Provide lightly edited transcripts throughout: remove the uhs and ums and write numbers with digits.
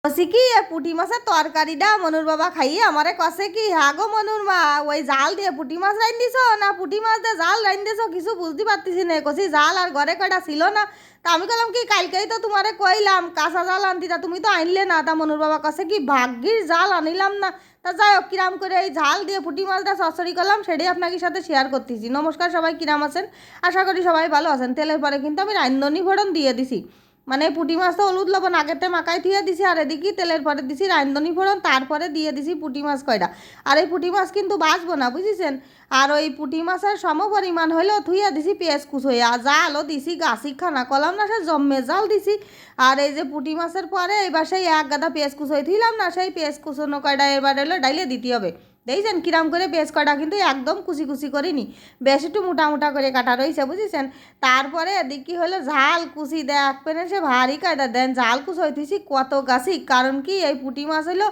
কষি কি পুঁটি মাছের তরকারিটা মনুর বাবা খাইয়ে আমারে কষে কি হ্যাঁ গো মনুর মা ওই জাল দিয়ে পুঁটি মাছ রাইন দিছ না পুঁটি মাছ দিয়ে জাল রাইন দিছ কিছু বুঝতে পারতেছি না কষি জাল আর ঘরে কয়টা ছিল না। তা আমি বললাম কি কালকেই তো তোমারে কইলাম কাঁচা জাল আনতি তা তুমি তো আনলে না। তা মনুর বাবা কষে কি ভাগ্যির জাল আনিলাম না। তা যাই হোক কিরাম করে এই ঝাল দিয়ে পুঁটি মাছটা চচ্চড়ি করলাম সেটাই আপনাকে সাথে শেয়ার করতেছি। নমস্কার সবাই, কিরাম আছেন? আশা করি সবাই ভালো আছেন। তেলের পরে কিন্তু আমি রান্ধনি ফোড়ন দিয়ে দিছি, মানে পুঁটি মাছ তো হলুদ লবণ আগেতে মাখাই থুয়ে দিছি আর এদিকে তেলের পরে দিছি রান্ধনি ফোড়ন, তারপরে দিয়ে দিছি পুঁটি মাছ কয়টা। আর এই পুঁটি মাছ কিন্তু বাঁচবো না বুঝেছেন। আর ওই পুঁটি মাছের সম পরিমাণ হইলেও থুইয়া দিছি পেঁয়াজ কুচোই আর জালও দিছি গাছি খানা কলাম না সে জম্মে জাল দিছি। আর এই যে পুঁটি মাছের পরে এবার সেই এক গাদা পেঁয়াজ কুচোই থইলাম না, সেই পেঁয়াজ কুচোনো কয়টা এবার এলো ডাইলে দিতে হবে। দেখছেন কিরাম করে পেঁয়াজ কটা কিন্তু একদম কুচি কুচি করিনি, বেশ একটু মোটা মোটা করে কাটা রয়েছে বুঝেছেন। তারপরে এদিক কি হলো ঝাল কুচি দেখ পেনে সে ভারী কায়দা দেন ঝাল কুচ হইতেছি কত গাছি, কারণ কি এই পুঁটি মাছ হইলো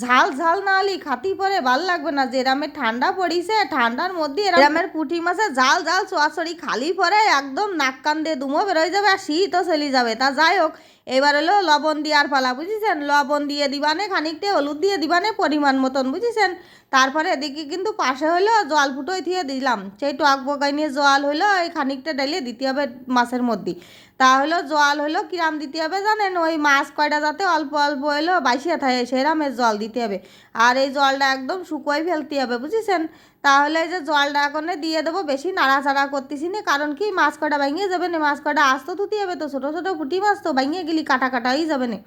ঝাল ঝাল না হলে খাতি পরে ভাল লাগবে না। যে এরামের ঠান্ডা পড়িছে ঠান্ডার মধ্যে এরামের পুঁটি মাছের ঝাল ঝাল চোয়াচড়ি খালি পরে একদম নাক কান দিয়ে দুমো বেরোয় যাবে আর শীতও চলে যাবে। তা যাই হোক এবার হলো লবণ দেওয়ার পালা বুঝেছেন। লবণ দিয়ে দিবানে খানিকটা হলুদ দিয়ে দিবানে পরিমাণ মতন বুঝেছেন। তারপরে এদিকে কিন্তু পাশে হলো জল ফুটোই দিয়ে দিলাম, সেই টক বগাই নিয়ে জল হলো এই খানিকটা ডালিয়ে দিতে হবে মাছের মধ্যে। তা হলো জল হলো কিরাম দিতে হবে জানেন, ওই মাছ কয়টা যাতে অল্প অল্প হলো বাইশিয়া থাকে সেরামের জল দিতে হবে। আর এই জলটা একদম শুকোই ফেলতে হবে বুঝেছেন। তাহলে এই যে জলটা এখন দিয়ে দেবো, বেশি নাড়াচাড়া করতেছি না, কারণ কি মাছ কটা ভাঙিয়ে যাবে না, মাছ কটা আস্ত ধুতে হবে তো, ছোটো ছোটো পুঁটি মাছ তো ভাঙিয়ে গেলি কাটা কাটাই যাবে না।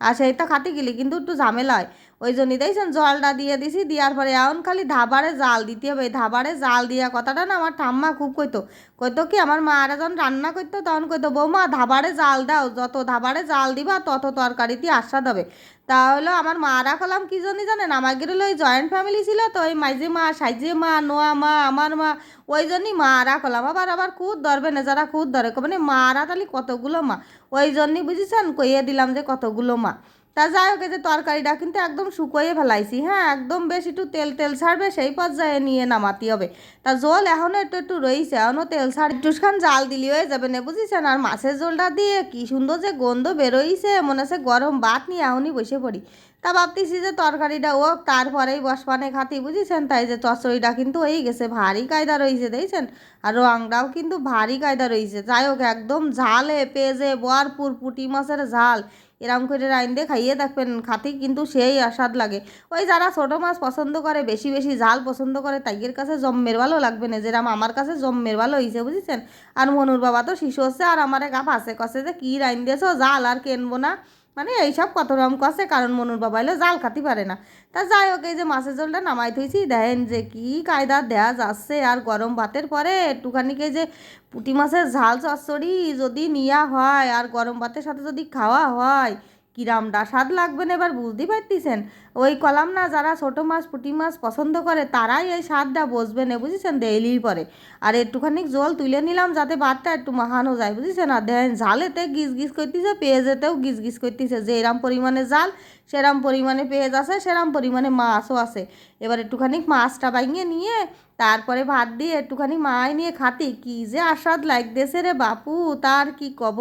আর সেইটা খাতে গেলি কিন্তু একটু ঝামেলা হয়, ওই জন্যই দেখছেন জলটা দিয়ে দিছি। দেওয়ার পরে এখন খালি ধাবারে জাল দিতে হবে। ধাবারে জাল দিয়া কথাটা না আমার ঠাম্মা খুব কইতো, কইতো কি আমার মারা যখন রান্না করতো তখন কইতো বৌমা ধাবারে জাল দাও, যত ধাবারে জাল দিবা তত তরকারিতে আস্বাদ হবে। তাহলে আমার মারা কলাম কি জন্য জানেন, আমাদের হলো ওই জয়েন্ট ফ্যামিলি ছিল তো, ওই মাইজে মা সাইজে মা নোয়া মা আমার মা, ওই জন্যই মারা কলাম। আবার আবার খুদ ধরবে না যারা খুদ ধরে মানে মারা তাহলে কতগুলো মা, ওই জন্যই বুঝেছেন কইয়ে দিলাম যে কতগুলো মা। তা যাই হোক যে তরকারিটা কিন্তু একদম শুকোয়ে ফেলাইছি, হ্যাঁ একদম বেশ একটু তেল তেল ছাড়বে সেই পর্যায়ে নিয়ে নামাতে হবে। তা জল এখনও একটু একটু রয়েছে, এখনও তেল ছাড় একটুখান জাল দিলি হয়ে যাবে না বুঝেছেন। আর মাছের ঝোলটা দিয়ে কি সুন্দর যে গন্ধ বেরোইছে, মনে হচ্ছে গরম ভাত নিয়ে এখনই বসে পড়ি। তা ভাবতেছি যে তরকারিটা হোক তারপরেই বসবানে খাতি বুঝেছেন। তাই যে চচ্চড়িটা কিন্তু হয়েই গেছে, ভারী কায়দা রয়েছে দেখছেন। আর রংটাও কিন্তু ভারী কায়দা রয়েছে। যাই হোক একদম ঝালে পেঁজে ভরপুর পুঁটি মাছের ঝাল এরম করে রাইন দিয়ে খাইয়ে দেখবেন, খাতি কিন্তু সেই আস্বাদ লাগে। ওই যারা ছোটো মাছ পছন্দ করে বেশি বেশি ঝাল পছন্দ করে তাইয়ের কাছে জম্মের ভালো লাগবে না, যেরকম আমার কাছে জম্মের ভালো হয়েছে বুঝেছেন। আর মনুর বাবা তো শিশু হচ্ছে আর আমার গাপ আছে কষে যে কী রাইন দিয়েছো জাল আর কেনবো না, মানে এইসব কত রকম কষে, কারণ মনুর বাবা এলে জাল খাতি পারে না। তা যাই হোক এই যে মাছের ঝোলটা নামাই থইছি দেখেন যে কী কায়দা দেয়া যাচ্ছে। আর গরম ভাতের পরে একটুখানি এই যে পুঁটি মাছের ঝাল চচ্চড়ি যদি নেওয়া হয় আর গরম ভাতের সাথে যদি খাওয়া হয় কিরামটা স্বাদ লাগবে না এবার বুঝতেই পারতেছেন। ওই কলাম না যারা ছোটো মাছ পুঁটি মাছ পছন্দ করে তারাই এই স্বাদটা বসবে না বুঝেছেন ডেইলির পরে। আর একটুখানি জল তুলে নিলাম যাতে ভাতটা একটু মাখানো যায় বুঝেছেন। আর দেখেন ঝালেতে গিজ গিজ করতেছে পেঁয়াজেতেও গিজ গিজ করতেছে, যে এরম পরিমাণে জাল সেরম পরিমাণে পেঁয়াজ আছে সেরম পরিমাণে মাছও আছে। এবার একটুখানি মাছটা ভাঙিয়ে নিয়ে তারপরে ভাত দিয়ে একটুখানি মায় নিয়ে খাতি কি যে আস্বাদ লাগতেছে রে বাপু, তার কি কব।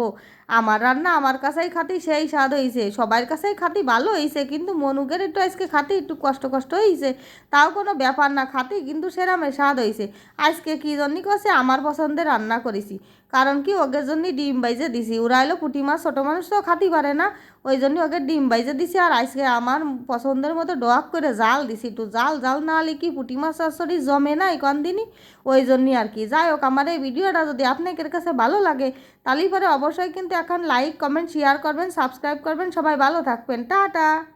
আমার রান্না আমার কাছেই খাতি সেই স্বাদ হয়েছে, সবার কাছেই খাতি ভালো হয়েছে, কিন্তু মনুকের একটু আজকে খাতি একটু কষ্ট কষ্ট হয়েছে, তাও কোনো ব্যাপার না খাতি কিন্তু সেরামে স্বাদ হয়েছে। আজকে কী জন্যই করছে আমার পছন্দের রান্না করেছি, কারণ কি ওদের জন্যই ডিম বাইজে দিছি। ওরা এলো পুঁটি মাছ ছোটো মানুষ তো খাতি পারে না, ওই জন্যই ওকে ডিম বাইজে দিছি। আর আজকে আমার পছন্দের মতো ডক করে জাল দিছি, একটু জাল জাল না হলে কি পুঁটি মাছ চচ্চড়ি জমে না কোন দিনই, ওই জন্যই আর কি। যাই হোক আমার এই ভিডিওটা যদি আপনাদের কাছে ভালো লাগে তাহলে পরে অবশ্যই কিন্তু এখন লাইক কমেন্ট শেয়ার করবেন সাবস্ক্রাইব করবেন। সবাই ভালো থাকবেন, টাটা।